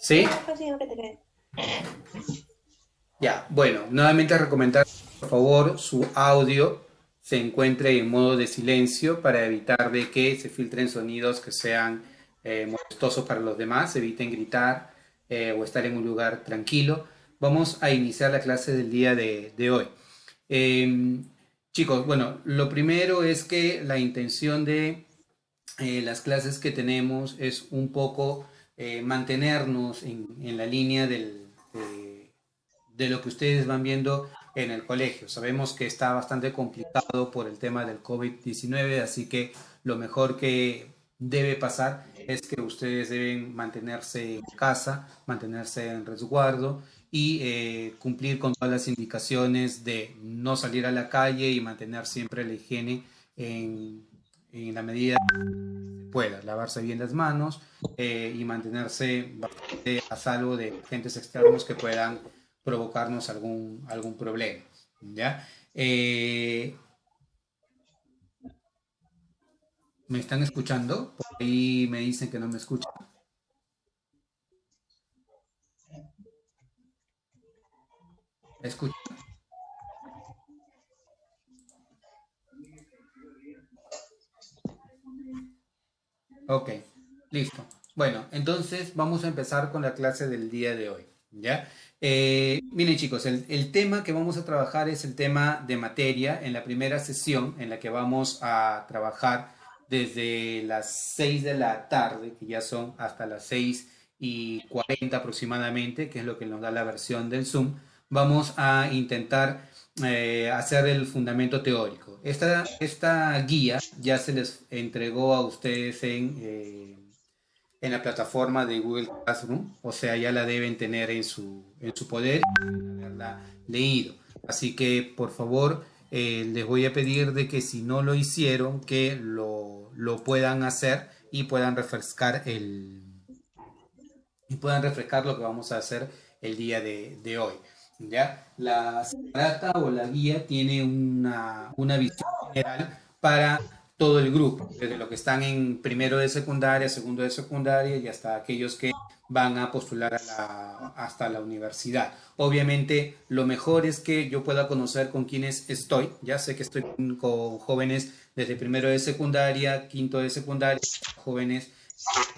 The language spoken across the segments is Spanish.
¿Sí? Consigo que te quede. Ya, bueno, nuevamente recomendar, por favor, su audio se encuentre en modo de silencio para evitar de que se filtren sonidos que sean molestosos para los demás, eviten gritar o estar en un lugar tranquilo. Vamos a iniciar la clase del día de hoy. Eh, Chicos, bueno, lo primero es que la intención de las clases que tenemos es un poco mantenernos en la línea de lo que ustedes van viendo en el colegio. Sabemos que está bastante complicado por el tema del COVID-19, así que lo mejor que debe pasar es que ustedes deben mantenerse en casa, mantenerse en resguardo y cumplir con todas las indicaciones de no salir a la calle y mantener siempre la higiene en, en la medida que pueda, lavarse bien las manos y mantenerse bastante a salvo de agentes externos que puedan provocarnos algún problema. ¿Ya? ¿Me están escuchando? Por ahí me dicen que no me escuchan. ¿Escuchan? Ok, listo. Bueno, entonces vamos a empezar con la clase del día de hoy. ¿Ya? Miren chicos, el tema que vamos a trabajar es el tema de materia en la primera sesión en la que vamos a trabajar desde las 6 de la tarde, que ya son hasta las 6:40 aproximadamente, que es lo que nos da la versión del Zoom. Vamos a intentar hacer el fundamento teórico. Esta guía ya se les entregó a ustedes en la plataforma de Google Classroom, o sea, ya la deben tener en su poder y haberla leído. Así que, por favor, les voy a pedir de que si no lo hicieron, que lo puedan hacer y puedan refrescar lo que vamos a hacer el día de hoy. ¿Ya? La separata o la guía tiene una visión general para todo el grupo, desde los que están en primero de secundaria, segundo de secundaria y hasta aquellos que van a postular hasta la universidad. Obviamente, lo mejor es que yo pueda conocer con quienes estoy. Ya sé que estoy con jóvenes desde primero de secundaria, quinto de secundaria, jóvenes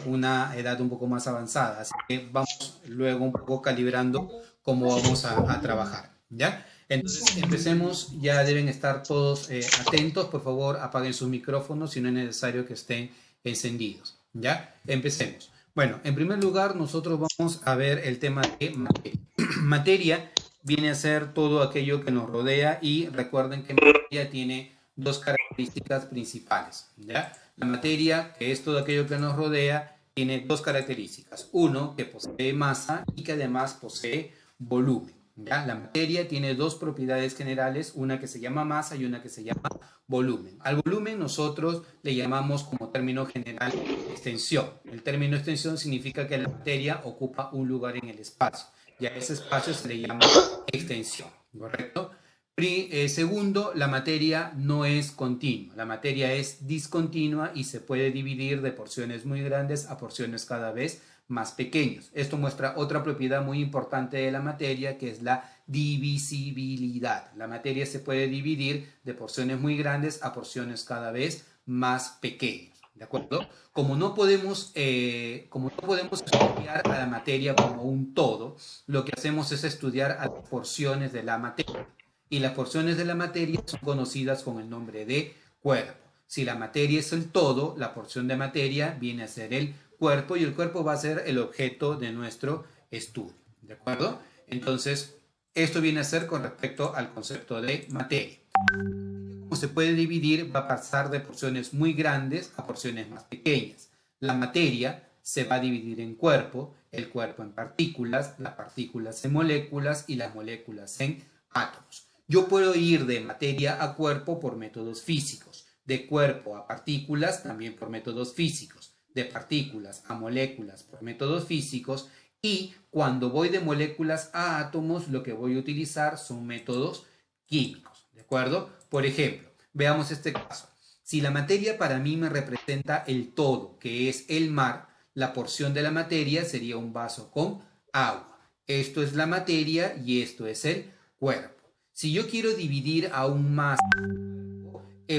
una edad un poco más avanzada. Así que vamos luego un poco calibrando cómo vamos a trabajar. ¿Ya? Entonces empecemos, ya deben estar todos atentos, por favor apaguen sus micrófonos si no es necesario que estén encendidos. ¿Ya? Empecemos. Bueno, en primer lugar nosotros vamos a ver el tema de materia. Materia viene a ser todo aquello que nos rodea y recuerden que materia tiene dos características principales. ¿Ya? La materia, que es todo aquello que nos rodea, tiene dos características. Uno, que posee masa y que además posee volumen. ¿Ya? La materia tiene dos propiedades generales, una que se llama masa y una que se llama volumen. Al volumen nosotros le llamamos como término general extensión. El término extensión significa que la materia ocupa un lugar en el espacio y a ese espacio se le llama extensión, ¿correcto? Segundo, la materia no es continua, la materia es discontinua y se puede dividir de porciones muy grandes a porciones cada vez más pequeñas. Esto muestra otra propiedad muy importante de la materia, que es la divisibilidad. La materia se puede dividir de porciones muy grandes a porciones cada vez más pequeñas. ¿De acuerdo? Como no podemos estudiar a la materia como un todo, lo que hacemos es estudiar a las porciones de la materia y las porciones de la materia son conocidas con el nombre de cuerpo. Si la materia es el todo, la porción de materia viene a ser el cuerpo y el cuerpo va a ser el objeto de nuestro estudio. ¿De acuerdo? Entonces, esto viene a ser con respecto al concepto de materia. Como se puede dividir, va a pasar de porciones muy grandes a porciones más pequeñas. La materia se va a dividir en cuerpo, el cuerpo en partículas, las partículas en moléculas y las moléculas en átomos. Yo puedo ir de materia a cuerpo por métodos físicos, de cuerpo a partículas también por métodos físicos, de partículas a moléculas por métodos físicos y cuando voy de moléculas a átomos lo que voy a utilizar son métodos químicos, ¿de acuerdo? Por ejemplo, veamos este caso. Si la materia para mí me representa el todo, que es el mar, la porción de la materia sería un vaso con agua. Esto es la materia y esto es el cuerpo. Si yo quiero dividir aún más,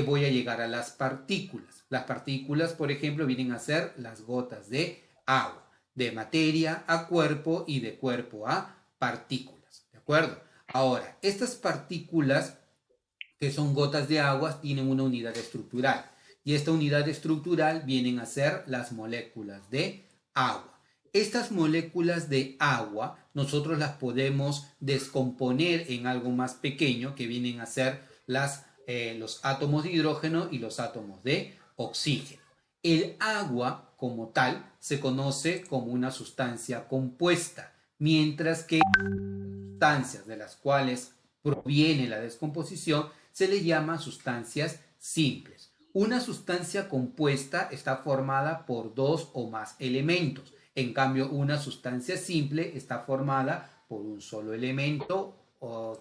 voy a llegar a las partículas. Las partículas, por ejemplo, vienen a ser las gotas de agua, de materia a cuerpo y de cuerpo a partículas. ¿De acuerdo? Ahora, estas partículas que son gotas de agua tienen una unidad estructural y esta unidad estructural vienen a ser las moléculas de agua. Estas moléculas de agua nosotros las podemos descomponer en algo más pequeño que vienen a ser los átomos de hidrógeno y los átomos de oxígeno. El agua como tal se conoce como una sustancia compuesta, mientras que sustancias de las cuales proviene la descomposición se le llama sustancias simples. Una sustancia compuesta está formada por dos o más elementos. En cambio, una sustancia simple está formada por un solo elemento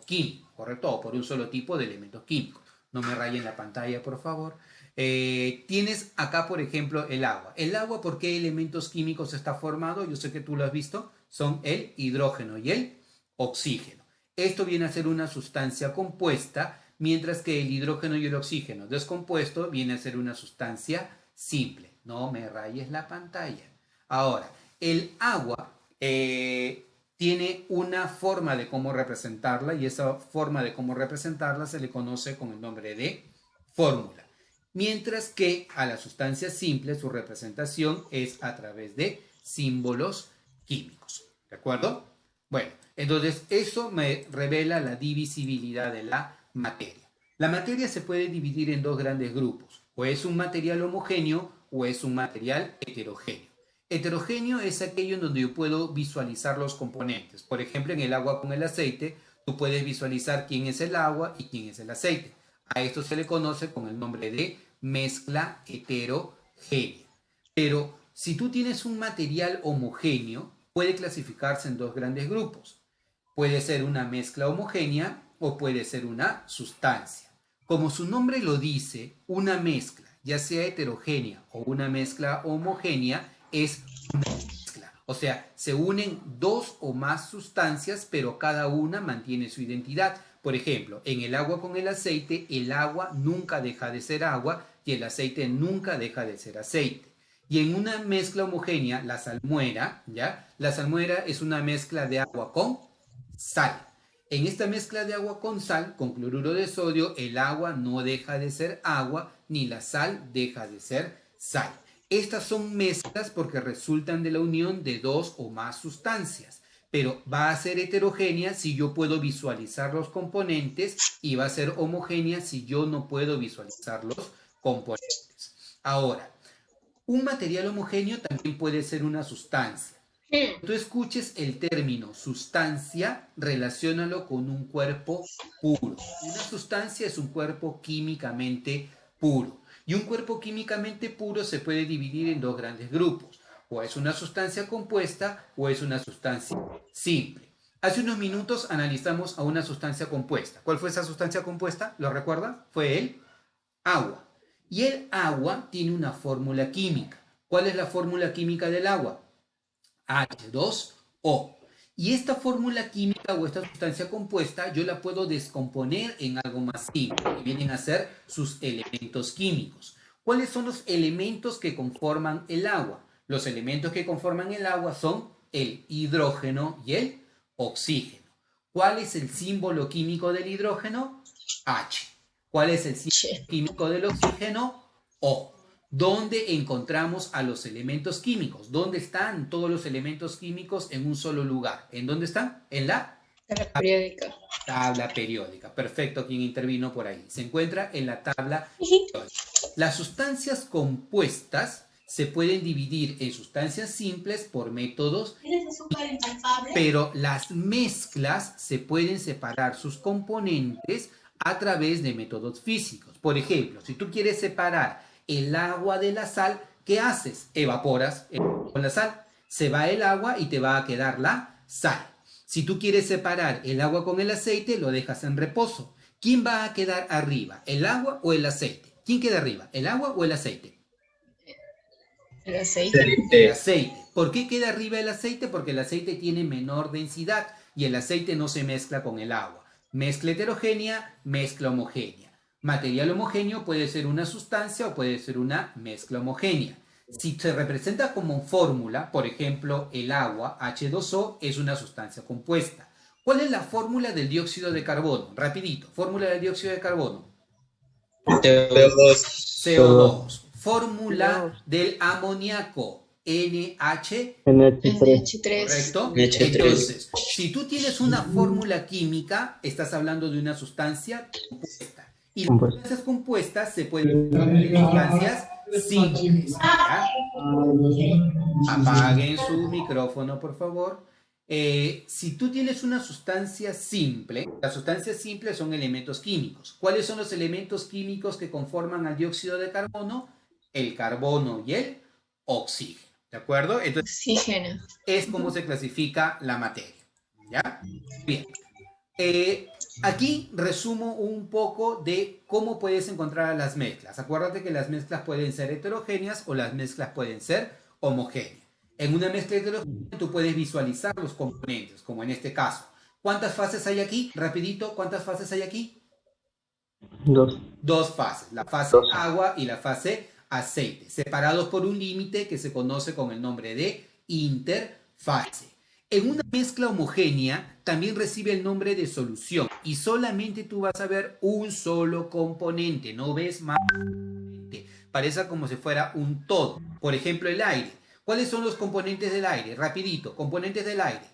químico, ¿correcto? O por un solo tipo de elementos químicos. No me rayen la pantalla, por favor. Tienes acá, por ejemplo, el agua. ¿El agua por qué elementos químicos está formado? Yo sé que tú lo has visto. Son el hidrógeno y el oxígeno. Esto viene a ser una sustancia compuesta, mientras que el hidrógeno y el oxígeno descompuesto viene a ser una sustancia simple. No me rayes la pantalla. Ahora, el agua tiene una forma de cómo representarla y esa forma de cómo representarla se le conoce con el nombre de fórmula. Mientras que a la sustancia simple su representación es a través de símbolos químicos. ¿De acuerdo? Bueno, entonces eso me revela la divisibilidad de la materia. La materia se puede dividir en dos grandes grupos. O es un material homogéneo o es un material heterogéneo. Heterogéneo es aquello en donde yo puedo visualizar los componentes. Por ejemplo, en el agua con el aceite, tú puedes visualizar quién es el agua y quién es el aceite. A esto se le conoce con el nombre de mezcla heterogénea. Pero si tú tienes un material homogéneo, puede clasificarse en dos grandes grupos. Puede ser una mezcla homogénea o puede ser una sustancia. Como su nombre lo dice, una mezcla, ya sea heterogénea o una mezcla homogénea, es una mezcla. O sea, se unen dos o más sustancias, pero cada una mantiene su identidad. Por ejemplo, en el agua con el aceite, el agua nunca deja de ser agua y el aceite nunca deja de ser aceite. Y en una mezcla homogénea, la salmuera, ¿ya? La salmuera es una mezcla de agua con sal. En esta mezcla de agua con sal, con cloruro de sodio, el agua no deja de ser agua, ni la sal deja de ser sal. Estas son mezclas porque resultan de la unión de dos o más sustancias, pero va a ser heterogénea si yo puedo visualizar los componentes y va a ser homogénea si yo no puedo visualizar los componentes. Ahora, un material homogéneo también puede ser una sustancia. Cuando tú escuches el término sustancia, relaciónalo con un cuerpo puro. Una sustancia es un cuerpo químicamente puro. Y un cuerpo químicamente puro se puede dividir en dos grandes grupos. O es una sustancia compuesta o es una sustancia simple. Hace unos minutos analizamos a una sustancia compuesta. ¿Cuál fue esa sustancia compuesta? ¿Lo recuerdan? Fue el agua. Y el agua tiene una fórmula química. ¿Cuál es la fórmula química del agua? H2O. Y esta fórmula química o esta sustancia compuesta yo la puedo descomponer en algo más simple, que vienen a ser sus elementos químicos. ¿Cuáles son los elementos que conforman el agua? Los elementos que conforman el agua son el hidrógeno y el oxígeno. ¿Cuál es el símbolo químico del hidrógeno? H. ¿Cuál es el símbolo químico del oxígeno? O. ¿Dónde encontramos a los elementos químicos? ¿Dónde están todos los elementos químicos en un solo lugar? ¿En dónde están? En la tabla periódica. Tabla periódica. Perfecto, quien intervino por ahí. Se encuentra en la tabla periódica. Las sustancias compuestas se pueden dividir en sustancias simples por métodos, pero las mezclas se pueden separar sus componentes a través de métodos físicos. Por ejemplo, si tú quieres separar el agua de la sal, ¿qué haces? Evaporas con la sal, se va el agua y te va a quedar la sal. Si tú quieres separar el agua con el aceite, lo dejas en reposo. ¿Quién va a quedar arriba? ¿El agua o el aceite? ¿Quién queda arriba? ¿El agua o el aceite? El aceite. El aceite. ¿Por qué queda arriba el aceite? Porque el aceite tiene menor densidad y el aceite no se mezcla con el agua. Mezcla heterogénea, mezcla homogénea. Material homogéneo puede ser una sustancia o puede ser una mezcla homogénea. Si se representa como fórmula, por ejemplo, el agua, H2O, es una sustancia compuesta. ¿Cuál es la fórmula del dióxido de carbono? Rapidito, fórmula del dióxido de carbono. CO2. CO2. Fórmula del amoníaco. NH. NH3. ¿Correcto? NH3. Entonces, si tú tienes una fórmula química, estás hablando de una sustancia compuesta. Y las sustancias compuestas se pueden llamar sustancias simples. ¿Ya? Apaguen su micrófono, por favor. Si tú tienes una sustancia simple, las sustancias simples son elementos químicos. ¿Cuáles son los elementos químicos que conforman al dióxido de carbono? El carbono y el oxígeno. ¿De acuerdo? Entonces, Oxígeno. es como se clasifica la materia. ¿Ya? Bien. Aquí resumo un poco de cómo puedes encontrar las mezclas. Acuérdate que las mezclas pueden ser heterogéneas o las mezclas pueden ser homogéneas. En una mezcla heterogénea tú puedes visualizar los componentes, como en este caso. ¿Cuántas fases hay aquí? Rapidito, ¿cuántas fases hay aquí? Dos fases, la fase agua y la fase aceite, separados por un límite que se conoce con el nombre de interfase. En una mezcla homogénea también recibe el nombre de solución y solamente tú vas a ver un solo componente, no ves más componente. Parece como si fuera un todo. Por ejemplo, el aire. ¿Cuáles son los componentes del aire? Rapidito, componentes del aire.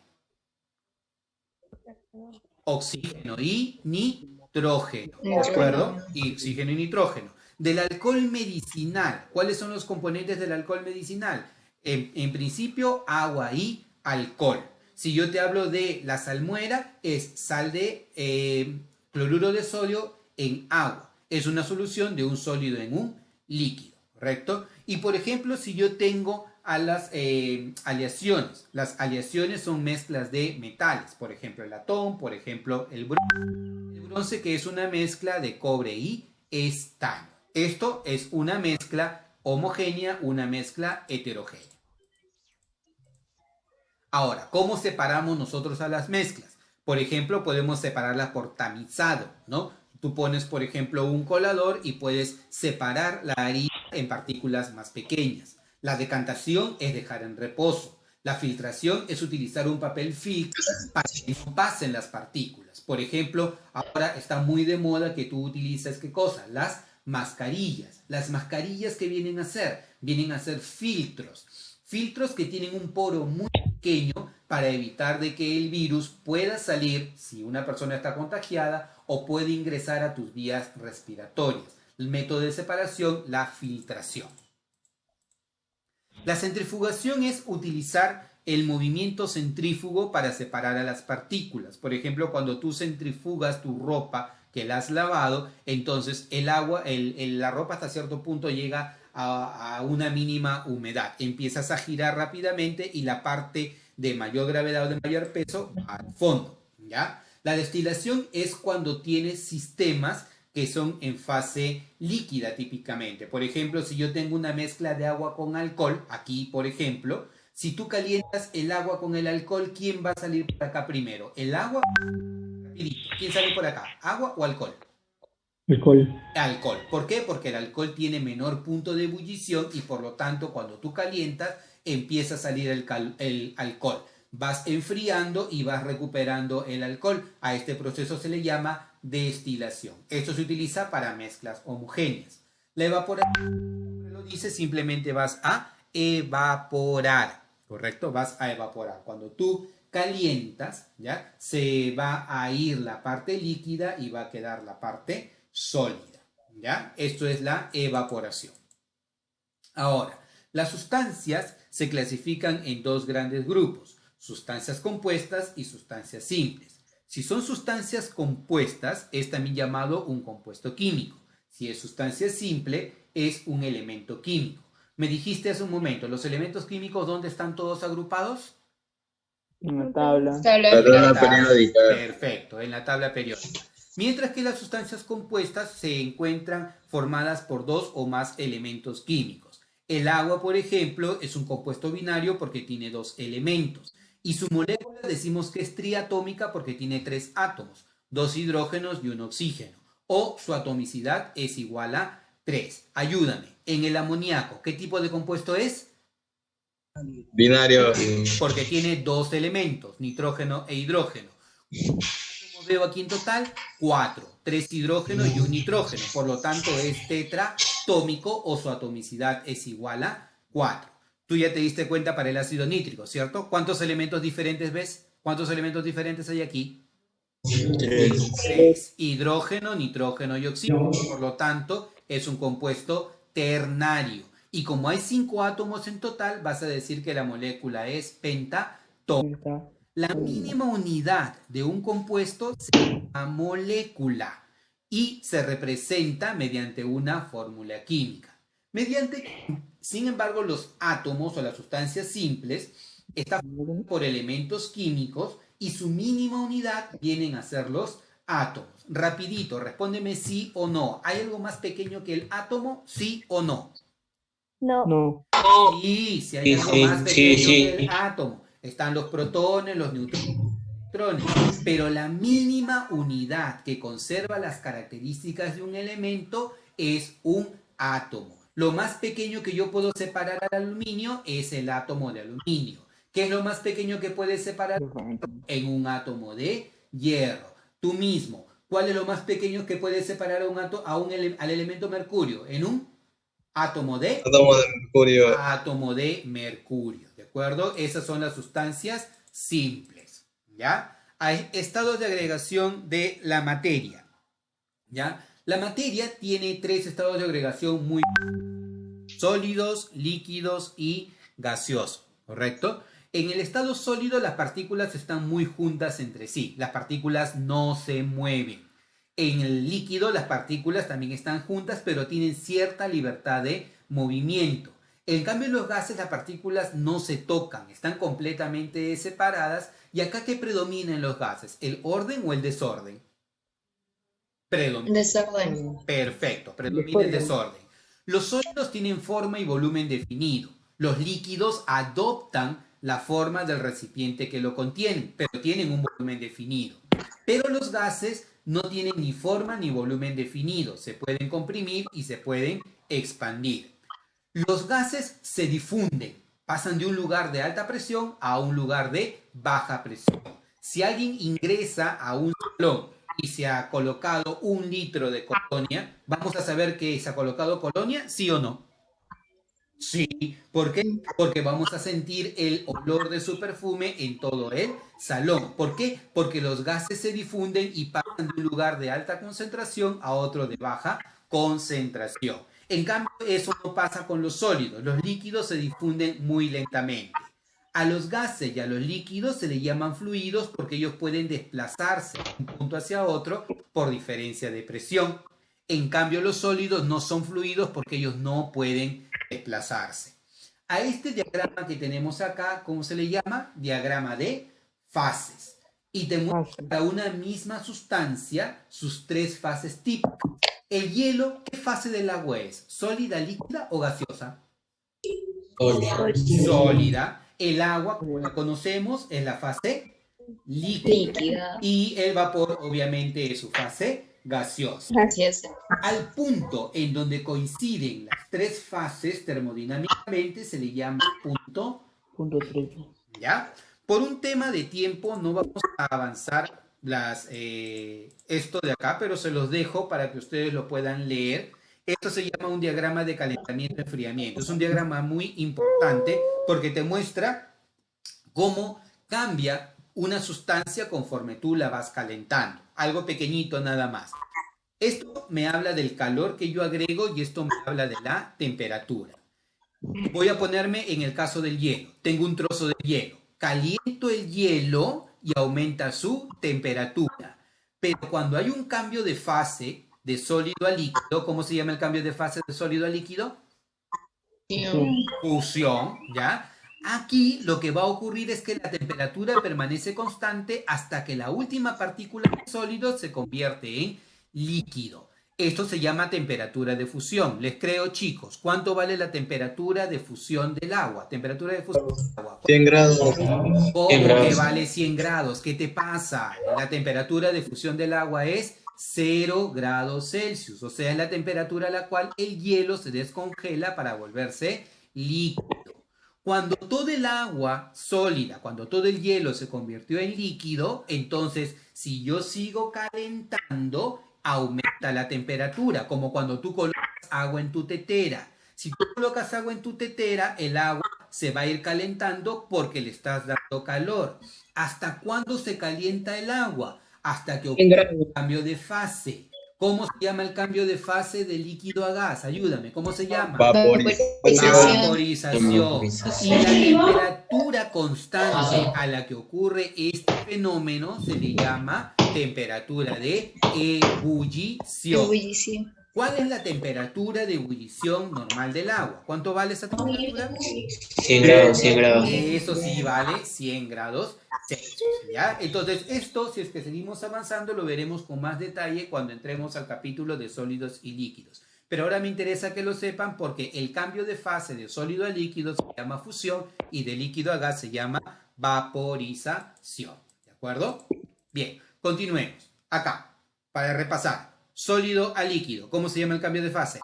Oxígeno y nitrógeno, ¿de acuerdo? Y oxígeno y nitrógeno. Del alcohol medicinal, ¿cuáles son los componentes del alcohol medicinal? En principio, agua y alcohol. Si yo te hablo de la salmuera, es sal de cloruro de sodio en agua. Es una solución de un sólido en un líquido, ¿correcto? Y por ejemplo, si yo tengo a las aleaciones son mezclas de metales, por ejemplo el latón, por ejemplo el bronce, que es una mezcla de cobre y estaño. Esto es una mezcla homogénea, una mezcla heterogénea. Ahora, ¿cómo separamos nosotros a las mezclas? Por ejemplo, podemos separarlas por tamizado, ¿no? Tú pones, por ejemplo, un colador y puedes separar la harina en partículas más pequeñas. La decantación es dejar en reposo. La filtración es utilizar un papel filtro para que no pasen las partículas. Por ejemplo, ahora está muy de moda que tú utilizas, ¿qué cosa? Las mascarillas. Las mascarillas, ¿qué vienen a hacer? Vienen a ser filtros. Filtros que tienen un poro muy pequeño para evitar de que el virus pueda salir si una persona está contagiada o puede ingresar a tus vías respiratorias. El método de separación, la filtración. La centrifugación es utilizar el movimiento centrífugo para separar a las partículas. Por ejemplo, cuando tú centrifugas tu ropa que la has lavado, entonces el agua, la ropa hasta cierto punto llega a una mínima humedad. Empiezas a girar rápidamente y la parte de mayor gravedad o de mayor peso va al fondo, ¿ya? La destilación es cuando tienes sistemas que son en fase líquida típicamente. Por ejemplo, si yo tengo una mezcla de agua con alcohol, aquí por ejemplo, si tú calientas el agua con el alcohol, ¿quién va a salir por acá primero? ¿El agua? ¿Quién sale por acá? ¿Agua o alcohol? Alcohol. Alcohol. ¿Por qué? Porque el alcohol tiene menor punto de ebullición y por lo tanto cuando tú calientas empieza a salir el alcohol. Vas enfriando y vas recuperando el alcohol. A este proceso se le llama destilación. Esto se utiliza para mezclas homogéneas. La evaporación, lo dice, simplemente vas a evaporar, ¿correcto? Vas a evaporar. Cuando tú calientas, ¿ya? Se va a ir la parte líquida y va a quedar la parte sólida, ¿ya? Esto es la evaporación. Ahora, las sustancias se clasifican en dos grandes grupos, sustancias compuestas y sustancias simples. Si son sustancias compuestas, es también llamado un compuesto químico. Si es sustancia simple, es un elemento químico. Me dijiste hace un momento, ¿los elementos químicos dónde están todos agrupados? En la tabla. La tabla periódica. Perfecto, en la tabla periódica. Mientras que las sustancias compuestas se encuentran formadas por dos o más elementos químicos. El agua, por ejemplo, es un compuesto binario porque tiene dos elementos. Y su molécula decimos que es triatómica porque tiene tres átomos, dos hidrógenos y un oxígeno. O su atomicidad es igual a 3. Ayúdame. En el amoníaco, ¿qué tipo de compuesto es? Binario. Porque tiene dos elementos, nitrógeno e hidrógeno. Como veo aquí en total, 4. 3 hidrógenos y un nitrógeno. Por lo tanto, es tetratómico o su atomicidad es igual a 4. Tú ya te diste cuenta para el ácido nítrico, ¿cierto? ¿Cuántos elementos diferentes ves? ¿Cuántos elementos diferentes hay aquí? 3. Hidrógeno, nitrógeno y oxígeno. Por lo tanto, es un compuesto ternario. Y como hay 5 átomos en total, vas a decir que la molécula es pentatómica. La mínima unidad de un compuesto se llama molécula y se representa mediante una fórmula química. Sin embargo, los átomos o las sustancias simples están formados por elementos químicos y su mínima unidad vienen a ser los átomos. Rapidito, respóndeme sí o no. ¿Hay algo más pequeño que el átomo? ¿Sí o no? No. Sí, si hay algo más pequeño que el átomo. Están los protones, los neutrones. Pero la mínima unidad que conserva las características de un elemento es un átomo. Lo más pequeño que yo puedo separar al aluminio es el átomo de aluminio. ¿Qué es lo más pequeño que puedes separar en un átomo de hierro? Tú mismo, ¿cuál es lo más pequeño que puedes separar al elemento mercurio? En un átomo de mercurio. Átomo de mercurio, ¿de acuerdo? Esas son las sustancias simples, ¿ya? Hay estados de agregación de la materia, ¿ya? La materia tiene 3 estados de agregación muy sólidos, líquidos y gaseosos, ¿correcto? En el estado sólido las partículas están muy juntas entre sí, las partículas no se mueven. En el líquido las partículas también están juntas, pero tienen cierta libertad de movimiento. En cambio, en los gases las partículas no se tocan, están completamente separadas. ¿Y acá qué predomina en los gases? ¿El orden o el desorden? Predomina. Desorden. Perfecto, predomina el desorden. Los sólidos tienen forma y volumen definido. Los líquidos adoptan la forma del recipiente que lo contienen, pero tienen un volumen definido. Pero los gases no tienen ni forma ni volumen definido. Se pueden comprimir y se pueden expandir. Los gases se difunden, pasan de un lugar de alta presión a un lugar de baja presión. Si alguien ingresa a un salón y se ha colocado 1 litro de colonia, ¿vamos a saber que se ha colocado colonia? ¿Sí o no? Sí. ¿Por qué? Porque vamos a sentir el olor de su perfume en todo el salón. ¿Por qué? Porque los gases se difunden y pasan de un lugar de alta concentración a otro de baja concentración. En cambio, eso no pasa con los sólidos. Los líquidos se difunden muy lentamente. A los gases y a los líquidos se les llaman fluidos porque ellos pueden desplazarse de un punto hacia otro por diferencia de presión. En cambio, los sólidos no son fluidos porque ellos no pueden desplazarse. A este diagrama que tenemos acá, ¿cómo se le llama? Diagrama de fases. Y te muestra para una misma sustancia sus 3 fases típicas. El hielo, ¿qué fase del agua es? ¿Sólida, líquida o gaseosa? Sólida. El agua, como la conocemos, es la fase líquida. Y el vapor, obviamente, es su fase gaseosa. Gracias. Al punto en donde coinciden las 3 fases termodinámicamente se le llama punto 3. ¿Ya? Por un tema de tiempo no vamos a avanzar esto de acá, pero se los dejo para que ustedes lo puedan leer. Esto se llama un diagrama de calentamiento-enfriamiento. Es un diagrama muy importante porque te muestra cómo cambia una sustancia conforme tú la vas calentando. Algo pequeñito nada más. Esto me habla del calor que yo agrego y esto me habla de la temperatura. Voy a ponerme en el caso del hielo. Tengo un trozo de hielo. Caliento el hielo y aumenta su temperatura. Pero cuando hay un cambio de fase de sólido a líquido, ¿cómo se llama el cambio de fase de sólido a líquido? Fusión, ¿ya? Aquí lo que va a ocurrir es que la temperatura permanece constante hasta que la última partícula de sólido se convierte en líquido. Esto se llama temperatura de fusión. Les creo, chicos, ¿cuánto vale la temperatura de fusión del agua? Temperatura de fusión del agua. 100 grados. ¿Cómo 100 que grados. vale 100 grados? ¿Qué te pasa? La temperatura de fusión del agua es 0 grados Celsius, o sea, es la temperatura a la cual el hielo se descongela para volverse líquido. Cuando todo el agua sólida, cuando todo el hielo se convirtió en líquido, entonces si yo sigo calentando, aumenta la temperatura, como cuando tú colocas agua en tu tetera. Si tú colocas agua en tu tetera, el agua se va a ir calentando porque le estás dando calor. ¿Hasta cuándo se calienta el agua? Hasta que ocurre un cambio de fase. ¿Cómo se llama el cambio de fase de líquido a gas? Ayúdame, ¿cómo se llama? Vaporización. Y la temperatura constante a la que ocurre este fenómeno se le llama temperatura de ebullición. ¿Cuál es la temperatura de ebullición normal del agua? ¿Cuánto vale esa temperatura? 100 grados, 100 grados. Eso sí vale 100 grados Celsius, ¿ya? Entonces, esto, si es que seguimos avanzando, lo veremos con más detalle cuando entremos al capítulo de sólidos y líquidos. Pero ahora me interesa que lo sepan porque el cambio de fase de sólido a líquido se llama fusión y de líquido a gas se llama vaporización. ¿De acuerdo? Bien, continuemos. Acá, para repasar. Sólido a líquido. ¿Cómo se llama el cambio de fase?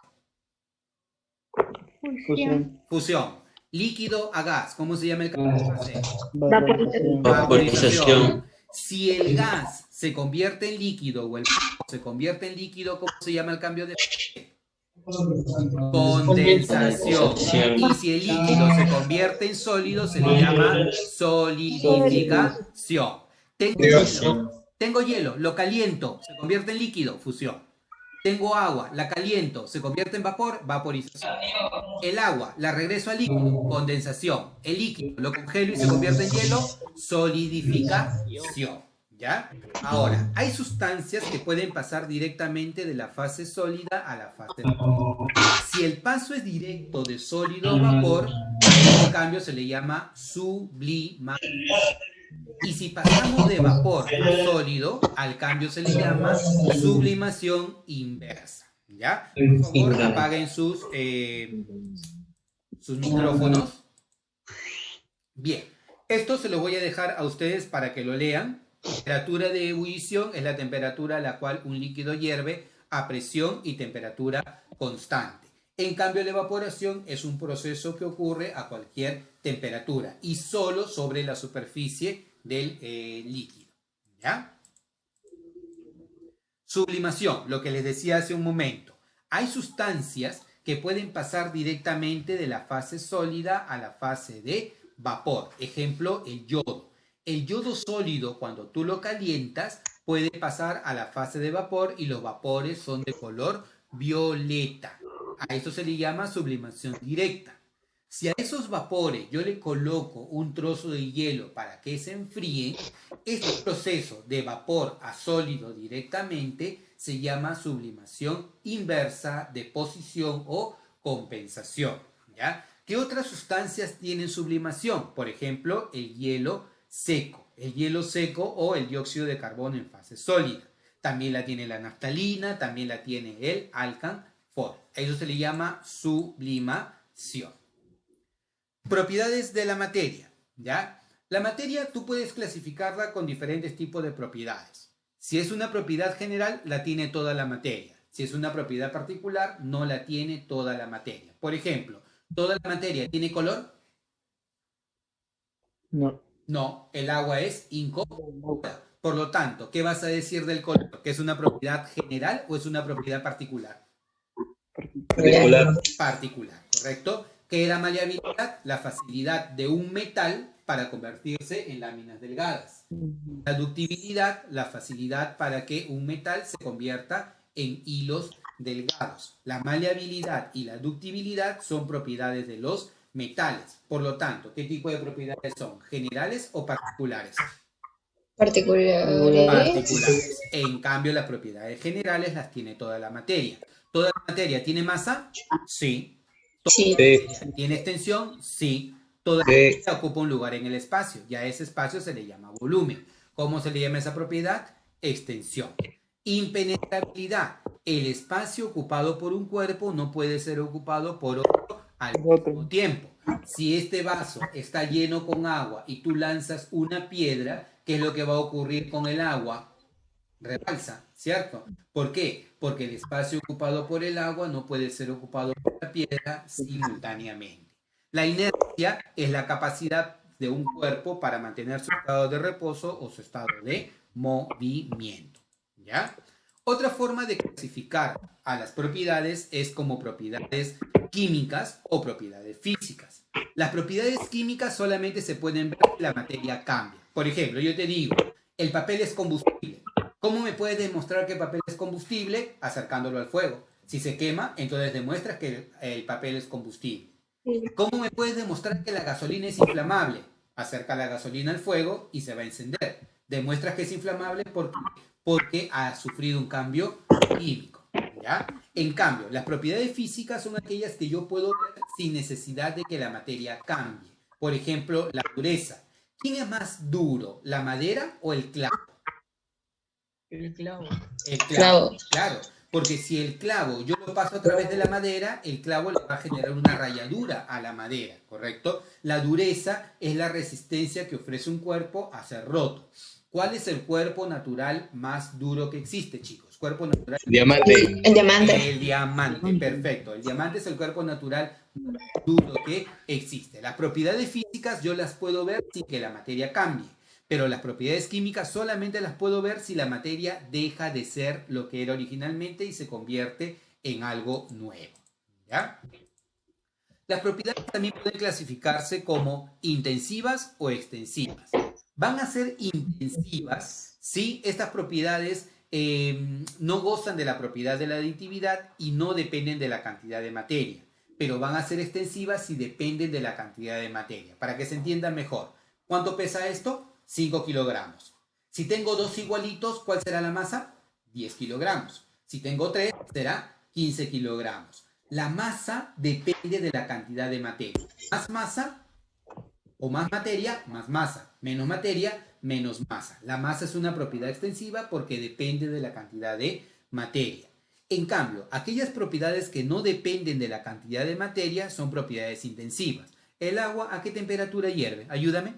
Fusión. Fusión. Líquido a gas. ¿Cómo se llama el cambio de fase? Vaporización. Vaporización. Si el gas se convierte en líquido o el vapor se convierte en líquido, ¿cómo se llama el cambio de fase? Condensación. Y si el líquido se convierte en sólido, se le llama solidificación. Tengo hielo, lo caliento, se convierte en líquido, fusión. Tengo agua, la caliento, se convierte en vapor, vaporización. El agua, la regreso al líquido, condensación. El líquido, lo congelo y se convierte en hielo, solidificación. ¿Ya? Ahora, hay sustancias que pueden pasar directamente de la fase sólida a la fase de vapor. Si el paso es directo de sólido a vapor, a ese cambio se le llama sublimación. Y si pasamos de vapor a sólido, al cambio se le llama sublimación inversa. ¿Ya? Por favor, apaguen sus micrófonos. Bien, esto se lo voy a dejar a ustedes para que lo lean. Temperatura de ebullición es la temperatura a la cual un líquido hierve a presión y temperatura constante. En cambio, la evaporación es un proceso que ocurre a cualquier temperatura y solo sobre la superficie del líquido. ¿Ya? Sublimación, lo que les decía hace un momento. Hay sustancias que pueden pasar directamente de la fase sólida a la fase de vapor. Ejemplo, el yodo. El yodo sólido, cuando tú lo calientas, puede pasar a la fase de vapor y los vapores son de color violeta. A esto se le llama sublimación directa. Si a esos vapores yo le coloco un trozo de hielo para que se enfríe, este proceso de vapor a sólido directamente se llama sublimación inversa, deposición o compensación. ¿Ya? ¿Qué otras sustancias tienen sublimación? Por ejemplo, el hielo seco o el dióxido de carbono en fase sólida. También la tiene la naftalina, también la tiene el alcanfor. A eso se le llama sublimación. Propiedades de la materia, ¿ya? La materia tú puedes clasificarla con diferentes tipos de propiedades. Si es una propiedad general, la tiene toda la materia. Si es una propiedad particular, no la tiene toda la materia. Por ejemplo, ¿toda la materia tiene color? No. No, el agua es incolora. Por lo tanto, ¿qué vas a decir del color? ¿Que es una propiedad general o es una propiedad particular? Particular, ¿correcto? ¿Qué es la maleabilidad? La facilidad de un metal para convertirse en láminas delgadas. La ductibilidad, la facilidad para que un metal se convierta en hilos delgados. La maleabilidad y la ductibilidad son propiedades de los metales. Por lo tanto, ¿qué tipo de propiedades son? ¿Generales o particulares? Particulares. En cambio, las propiedades generales las tiene toda la materia. ¿Toda la materia tiene masa? Sí. Sí. ¿Tiene extensión? Sí. Toda la materia ocupa un lugar en el espacio. Ya ese espacio se le llama volumen. ¿Cómo se le llama esa propiedad? Extensión. Impenetrabilidad. El espacio ocupado por un cuerpo no puede ser ocupado por otro al mismo tiempo. Si este vaso está lleno con agua y tú lanzas una piedra, ¿qué es lo que va a ocurrir con el agua? Rebalsa, ¿cierto? ¿Por qué? Porque el espacio ocupado por el agua no puede ser ocupado por la piedra simultáneamente. La inercia es la capacidad de un cuerpo para mantener su estado de reposo o su estado de movimiento. ¿Ya? Otra forma de clasificar a las propiedades es como propiedades químicas o propiedades físicas. Las propiedades químicas solamente se pueden ver si la materia cambia. Por ejemplo, yo te digo, el papel es combustible. ¿Cómo me puedes demostrar que el papel es combustible? Acercándolo al fuego. Si se quema, entonces demuestras que el papel es combustible. ¿Cómo me puedes demostrar que la gasolina es inflamable? Acerca la gasolina al fuego y se va a encender. Demuestras que es inflamable porque ha sufrido un cambio químico. ¿Ya? En cambio, las propiedades físicas son aquellas que yo puedo ver sin necesidad de que la materia cambie. Por ejemplo, la dureza. ¿Quién es más duro, la madera o el clavo? El clavo. El clavo, claro. Porque si el clavo yo lo paso a través de la madera, el clavo le va a generar una rayadura a la madera, ¿correcto? La dureza es la resistencia que ofrece un cuerpo a ser roto. ¿Cuál es el cuerpo natural más duro que existe, chicos? Cuerpo natural. Diamante. El diamante. El diamante, perfecto. El diamante es el cuerpo natural más duro que existe. Las propiedades físicas yo las puedo ver sin que la materia cambie. Pero las propiedades químicas solamente las puedo ver si la materia deja de ser lo que era originalmente y se convierte en algo nuevo. ¿Ya? Las propiedades también pueden clasificarse como intensivas o extensivas. Van a ser intensivas si estas propiedades no gozan de la propiedad de la aditividad y no dependen de la cantidad de materia. Pero van a ser extensivas si dependen de la cantidad de materia. Para que se entienda mejor, ¿cuánto pesa esto? 5 kilogramos. Si tengo dos igualitos, ¿cuál será la masa? 10 kilogramos. Si tengo 3, será 15 kilogramos. La masa depende de la cantidad de materia. Más masa o más materia, más masa. Menos materia, menos masa. La masa es una propiedad extensiva porque depende de la cantidad de materia. En cambio, aquellas propiedades que no dependen de la cantidad de materia son propiedades intensivas. ¿El agua a qué temperatura hierve? Ayúdame.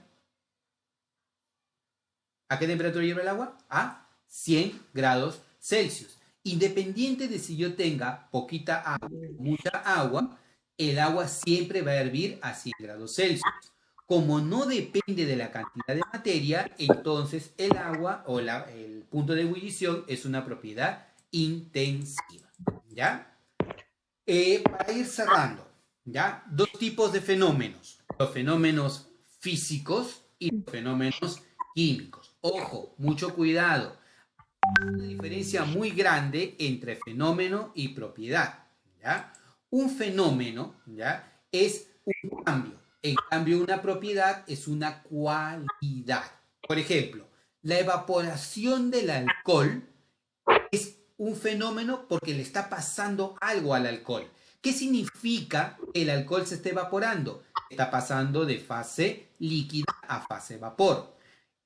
¿A qué temperatura hierve el agua? A 100 grados Celsius. Independiente de si yo tenga poquita agua o mucha agua, el agua siempre va a hervir a 100 grados Celsius. Como no depende de la cantidad de materia, entonces el agua o el punto de ebullición es una propiedad intensiva. ¿Ya? Para ir cerrando, ¿ya? Dos tipos de fenómenos. Los fenómenos físicos y los fenómenos químicos. Ojo, mucho cuidado. Hay una diferencia muy grande entre fenómeno y propiedad. ¿Ya? Un fenómeno, ¿ya?, es un cambio. En cambio, una propiedad es una cualidad. Por ejemplo, la evaporación del alcohol es un fenómeno porque le está pasando algo al alcohol. ¿Qué significa que el alcohol se esté evaporando? Está pasando de fase líquida a fase vapor.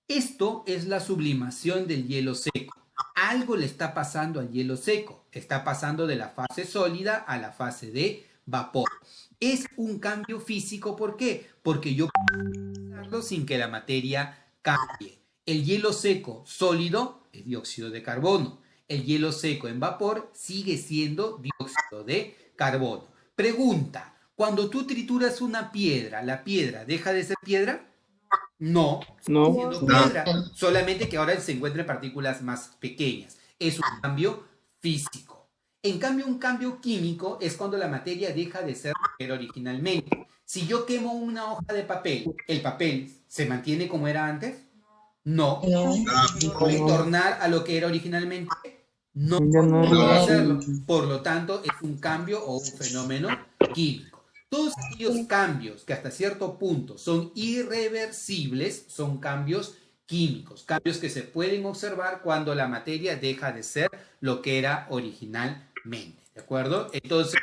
Esto es la sublimación del hielo seco. Algo le está pasando al hielo seco. Está pasando de la fase sólida a la fase de vapor. Es un cambio físico, ¿por qué? Porque yo puedo hacerlo sin que la materia cambie. El hielo seco sólido es dióxido de carbono. El hielo seco en vapor sigue siendo dióxido de carbono. Pregunta, cuando tú trituras una piedra, ¿la piedra deja de ser piedra? No, sigue siendo piedra, solamente que ahora se encuentra en partículas más pequeñas. Es un cambio físico. En cambio, un cambio químico es cuando la materia deja de ser lo que era originalmente. Si yo quemo una hoja de papel, ¿el papel se mantiene como era antes? No. ¿Puede tornar a lo que era originalmente? No, no puede hacerlo. Por lo tanto, es un cambio o un fenómeno químico. Todos aquellos cambios que hasta cierto punto son irreversibles son cambios químicos, cambios que se pueden observar cuando la materia deja de ser lo que era originalmente, ¿de acuerdo? Entonces,